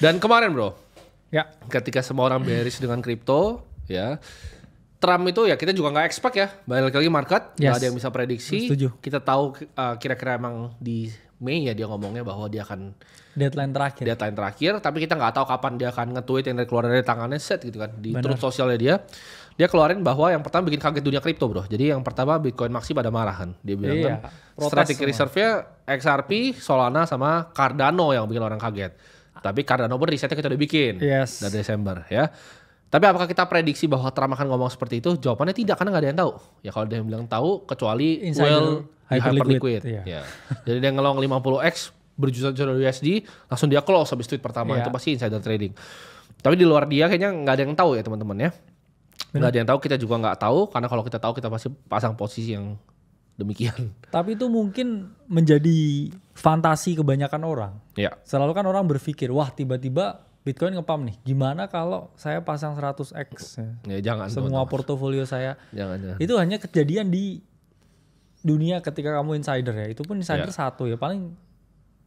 Dan kemarin bro, Ya. ketika semua orang bearish dengan kripto, ya Trump itu ya kita juga nggak expect ya, balik lagi market nggak ada yang bisa prediksi. Setuju. Kita tahu kira-kira emang di Mei ya dia ngomongnya bahwa dia akan Deadline terakhir. tapi kita nggak tahu kapan dia akan nge-tweet yang keluar dari tangannya set gitu kan di Bener. truth sosialnya dia keluarin bahwa yang pertama bikin kaget dunia kripto bro. Jadi yang pertama Bitcoin Maxi pada marahan. Dia bilang Iya, kan protes strategic semua. reserve-nya XRP, Solana sama Cardano yang bikin orang kaget. Tapi Cardano pun risetnya kita udah bikin Yes. dari Desember ya. Tapi apakah kita prediksi bahwa Trump akan ngomong seperti itu? Jawabannya tidak, karena nggak ada yang tahu. Ya kalau dia yang bilang tahu, kecuali Insider, hyperliquid. hyperliquid. Ya. Jadi dia ngelong 50x berjuta-juta USD, langsung dia close habis tweet pertama. Iya. Itu pasti insider trading. Tapi di luar dia kayaknya nggak ada yang tahu ya teman-teman ya. Nggak ada yang tahu, kita juga nggak tahu. Karena kalau kita tahu kita pasti pasang posisi yang demikian. Tapi itu mungkin menjadi fantasi kebanyakan orang. Ya. Selalu kan orang berpikir, wah tiba-tiba Bitcoin ngepam nih. Gimana kalau saya pasang 100x ya? Ya jangan. Semua teman-teman. portofolio saya. Jangan. Itu hanya kejadian di dunia ketika kamu insider ya. Itu pun insider Ya. satu ya. Paling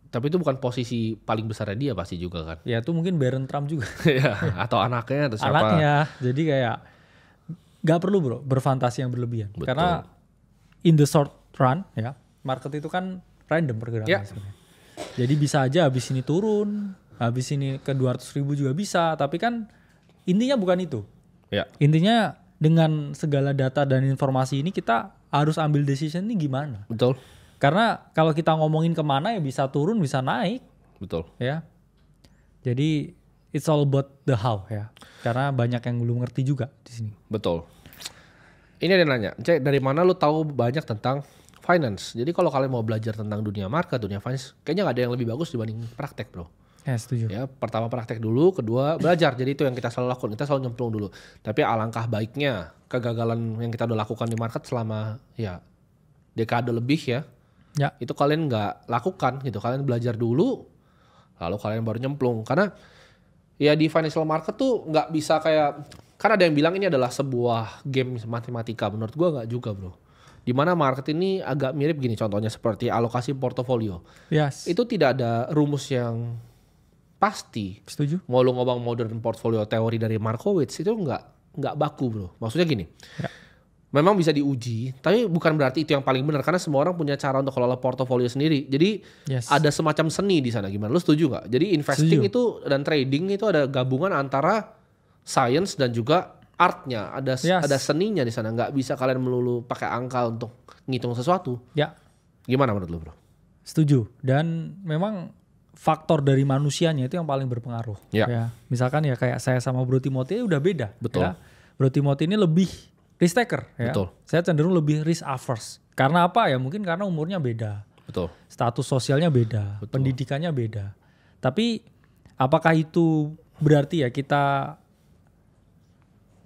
Tapi itu bukan posisi paling besarnya dia pasti juga kan. ya itu mungkin Barron Trump juga. Ya, atau anaknya atau siapa. Anaknya. Jadi kayak gak perlu bro berfantasi yang berlebihan. Betul. Karena in the short run ya, market itu kan random pergerakannya Ya. sebenarnya. Jadi bisa aja habis ini turun, habis ini ke 200.000 juga bisa. Tapi kan intinya bukan itu. Ya. Intinya dengan segala data dan informasi ini kita harus ambil decision ini gimana. Betul. Karena kalau kita ngomongin kemana ya bisa turun, bisa naik Betul. ya. Jadi it's all about the how ya. Karena banyak yang belum ngerti juga di sini. Betul. Ini ada yang nanya, Cek, dari mana lu tahu banyak tentang finance? Jadi kalau kalian mau belajar tentang dunia market, dunia finance, kayaknya nggak ada yang lebih bagus dibanding praktek bro. Ya setuju. Ya, pertama praktek dulu, kedua belajar. Jadi itu yang kita selalu lakukan, kita selalu nyemplung dulu. Tapi alangkah baiknya kegagalan yang kita udah lakukan di market selama ya dekade lebih ya, Ya. itu kalian nggak lakukan gitu. Kalian belajar dulu, lalu kalian baru nyemplung. Karena ya di financial market tuh nggak bisa kayak, kan ada yang bilang ini adalah sebuah game matematika. Menurut gua nggak juga bro. Dimana market ini agak mirip gini, contohnya seperti alokasi portofolio. Yes. Itu tidak ada rumus yang pasti. Setuju. Mau lu ngomong modern portfolio teori dari Markowitz itu nggak baku bro. Maksudnya gini, Ya. memang bisa diuji, tapi bukan berarti itu yang paling benar, karena semua orang punya cara untuk kelola portofolio sendiri. Jadi Yes. ada semacam seni di sana. Gimana? Lu setuju nggak? Jadi investing itu dan trading itu ada gabungan antara science dan juga artnya. Ada Yes. ada seninya di sana. Nggak bisa kalian melulu pakai angka untuk ngitung sesuatu. Ya. Gimana menurut lu bro? Setuju. Dan memang faktor dari manusianya itu yang paling berpengaruh. Ya. Misalkan ya kayak saya sama Bro Timothy udah beda. Betul. Ya. Bro Timothy ini lebih risk taker. Ya. Betul. Saya cenderung lebih risk averse. Karena apa ya? Mungkin karena umurnya beda. Betul. Status sosialnya beda. Betul. Pendidikannya beda. Tapi apakah itu berarti ya kita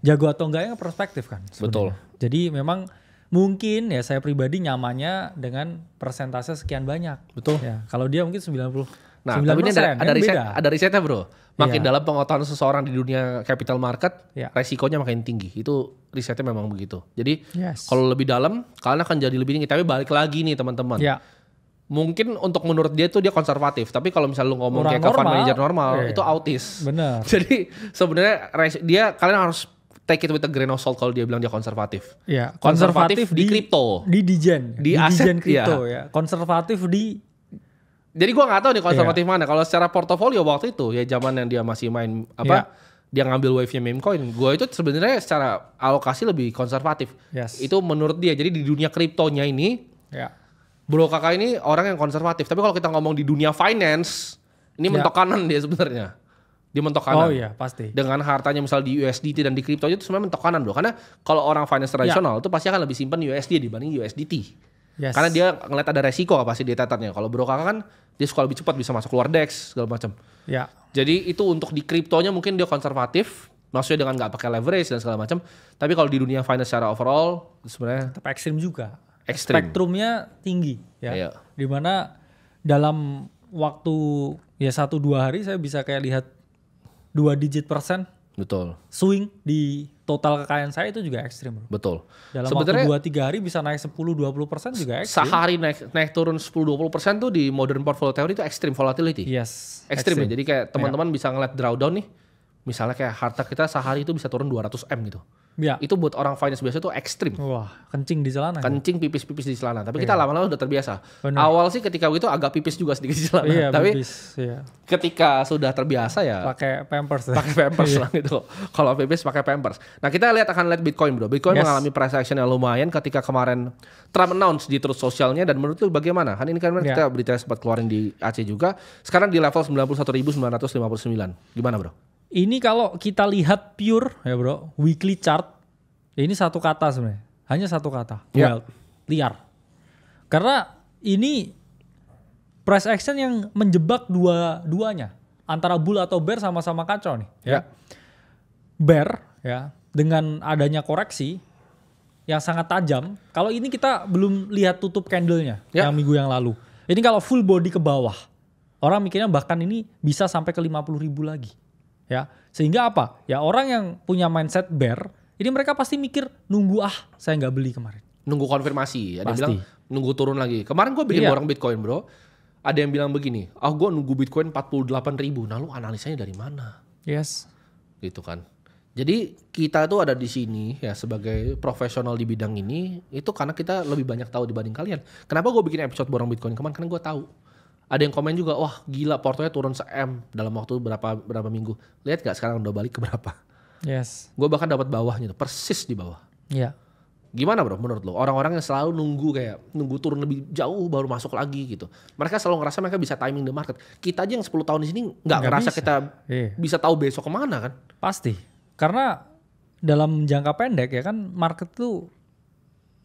jago atau enggaknya perspektif kan? Sebenarnya. Betul. Jadi memang mungkin ya saya pribadi nyamannya dengan persentase sekian banyak. Betul. Ya, kalau dia mungkin 90. Nah, tapi ini ada kan riset, beda. ada risetnya bro. Makin Iya. dalam pengetahuan seseorang di dunia capital market, Iya. resikonya makin tinggi. Itu risetnya memang begitu. Jadi Yes. kalau lebih dalam, kalian akan jadi lebih tinggi. Tapi balik lagi nih teman-teman. Ya, Mungkin untuk menurut dia tuh dia konservatif. Tapi kalau misalnya lu ngomong Orang kayak ke fund normal, manager normal, iya. itu autis. benar. Jadi sebenarnya kalian harus take it with a grain of salt kalau dia bilang dia konservatif. Ya, Konservatif di kripto. Di Digen. Di Digen aset, kripto ya. Konservatif di Jadi gua nggak tahu nih konservatif Iya. mana. Kalau secara portofolio waktu itu ya zaman yang dia masih main dia ngambil wave-nya meme coin. Gua itu sebenarnya secara alokasi lebih konservatif. Yes. Itu menurut dia. Jadi di dunia kriptonya ini ya. Bro Kakak ini orang yang konservatif. Tapi kalau kita ngomong di dunia finance, ini mentok kanan dia sebenarnya. Dia mentok kanan. Oh iya, pasti. Dengan hartanya misal di USDT dan di kripto itu sebenarnya mentok kanan bro. Karena kalau orang finance tradisional itu pasti akan lebih simpan USD dibanding USDT. Yes. Karena dia ngeliat ada resiko pasti di tetanya. Kalau Bro Kakak kan dia suka lebih cepat bisa masuk keluar DEX segala macam. Ya. Jadi itu untuk di kriptonya mungkin dia konservatif, maksudnya dengan nggak pakai leverage dan segala macam. Tapi kalau di dunia finance secara overall sebenarnya Tetap ekstrim juga. ekstrim. Spektrumnya tinggi ya. Iya. Dimana dalam waktu ya 1-2 hari saya bisa kayak lihat 2 digit persen Betul. swing di total kekayaan saya itu juga ekstrim, bro. Betul. Dalam Sebenarnya waktu 2-3 hari bisa naik 10-20% juga ekstrim. sehari naik turun 10-20% tuh di modern portfolio theory itu extreme volatility. Yes. Ekstrim ya. Jadi kayak teman-teman bisa ngeliat drawdown nih. Misalnya kayak harta kita sehari itu bisa turun 200 M gitu. Ya. Itu buat orang finance biasa itu ekstrim. Wah, kencing di celana. Kencing pipis-pipis di celana. Tapi kita lama-lama udah terbiasa. Bener. Awal sih ketika itu agak pipis juga sedikit di celana. Iya, Tapi pipis, iya. ketika sudah terbiasa ya Pakai pampers. pakai pampers lah gitu. Kalau pipis pakai pampers. Nah kita akan lihat Bitcoin bro. Bitcoin mengalami price action yang lumayan ketika kemarin Trump announce di truth socialnya, dan menurut lu bagaimana? Kan ini kan kita berita sempat keluarin di Aceh juga. Sekarang di level 91.959. Gimana bro? Ini kalau kita lihat pure ya bro, weekly chart. Ini satu kata sebenarnya, hanya satu kata, wild, liar. Karena ini price action yang menjebak dua-duanya, antara bull atau bear sama-sama kacau nih. Ya. Bear ya, dengan adanya koreksi yang sangat tajam. Kalau ini kita belum lihat tutup candlenya yang minggu yang lalu. Ini kalau full body ke bawah, orang mikirnya bahkan ini bisa sampai ke 50.000 lagi. Ya, sehingga apa? Ya orang yang punya mindset bear, ini mereka pasti mikir nunggu saya nggak beli kemarin. Nunggu konfirmasi. Ada yang bilang nunggu turun lagi. Kemarin gue bikin borong Bitcoin bro. Ada yang bilang begini, gue nunggu Bitcoin 48.000. Nah lu analisanya dari mana? Yes. Gitu kan. Jadi kita tuh ada di sini ya sebagai profesional di bidang ini. Itu karena kita lebih banyak tahu dibanding kalian. Kenapa gue bikin episode borong Bitcoin kemarin? Karena gue tahu. Ada yang komen juga, wah gila portonya turun se-M dalam waktu berapa minggu. Lihat gak sekarang udah balik ke berapa? Yes. Gue bahkan dapat bawahnya tuh, persis di bawah. Iya. Gimana bro menurut lo? Orang-orang yang selalu nunggu turun lebih jauh baru masuk lagi gitu. Mereka selalu ngerasa mereka bisa timing the market. Kita aja yang 10 tahun di sini nggak ngerasa bisa. Kita bisa tahu besok kemana kan? Pasti. Karena dalam jangka pendek ya kan market tuh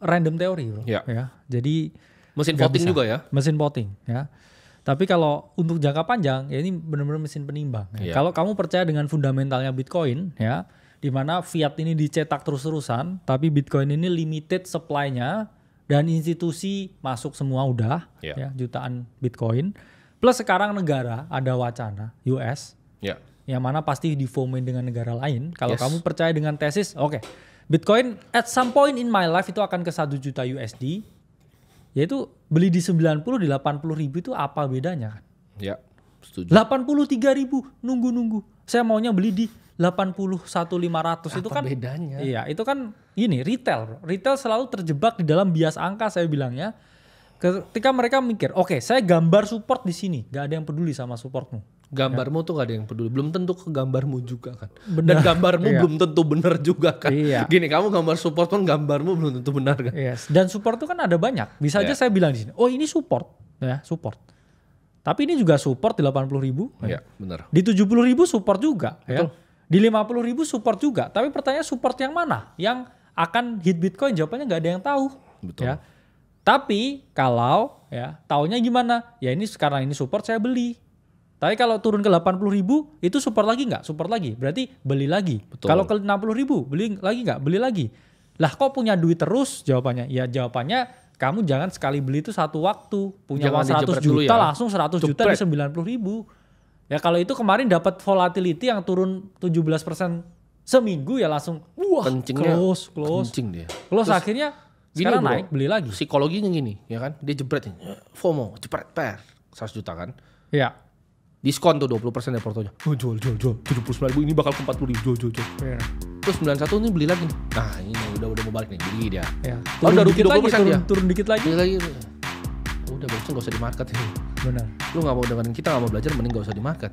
random teori bro. Ya. Jadi mesin voting juga ya? Mesin voting ya. Tapi kalau untuk jangka panjang ya ini benar-benar mesin penimbang. Ya. Kalau kamu percaya dengan fundamentalnya Bitcoin ya, di mana fiat ini dicetak terus-terusan, tapi Bitcoin ini limited supply-nya dan institusi masuk semua udah ya jutaan Bitcoin. Plus sekarang negara ada wacana US yang mana pasti difomin dengan negara lain. Kalau kamu percaya dengan tesis, oke. Bitcoin at some point in my life itu akan ke 1 juta USD. Yaitu beli di 90 di 80 ribu itu apa bedanya kan? Ya, setuju. 83 ribu nunggu. Saya maunya beli di 81.500 itu kan bedanya? Iya, itu kan ini retail bro. Retail selalu terjebak di dalam bias angka saya bilangnya. Ketika mereka mikir, oke, saya gambar support di sini, gak ada yang peduli sama supportmu. Gambarmu tuh gak ada yang peduli, belum tentu ke gambarmu juga kan. Bener. Dan gambarmu belum tentu benar juga kan. Gini, kamu gambar support pun gambarmu belum tentu benar kan. Dan support tuh kan ada banyak. Bisa aja saya bilang di sini, oh ini support, ya support. Tapi ini juga support di 80 ribu. Iya, benar. Di 70 ribu support juga. Ya. Di 50 ribu support juga. Tapi pertanyaan support yang mana? Yang akan hit Bitcoin? Jawabannya gak ada yang tahu. Betul. Ya. Tapi kalau ya taunya gimana? Ya ini sekarang ini support saya beli. Tapi kalau turun ke 80 ribu itu support lagi nggak? Support lagi. Berarti beli lagi. Kalau ke 60 ribu beli lagi nggak? Beli lagi. Lah kok punya duit terus? Jawabannya. Ya jawabannya kamu jangan sekali beli itu satu waktu. Punya uang 100 juta langsung 100 juta di 90 ribu. Ya kalau itu kemarin dapat volatility yang turun 17% seminggu ya langsung wah close. Kencing dia. Close terus, akhirnya sekarang naik beli lagi. Psikologinya gini ya kan. Dia jebret FOMO jebret 100 juta kan. Iya. Diskon tuh 20% dari portonya. Oh, jual. 79 ribu ini bakal ke 40 ribu. Jual. Terus 91 ini beli lagi nih. Nah ini udah mau balik nih. Beli dia. Ya. Udah rugi 20% dia. Turun dikit lagi. Beli lagi. Udah bagusnya gak usah di market ini. Benar. Lu gak mau dengerin kita, gak mau belajar, mending gak usah di market.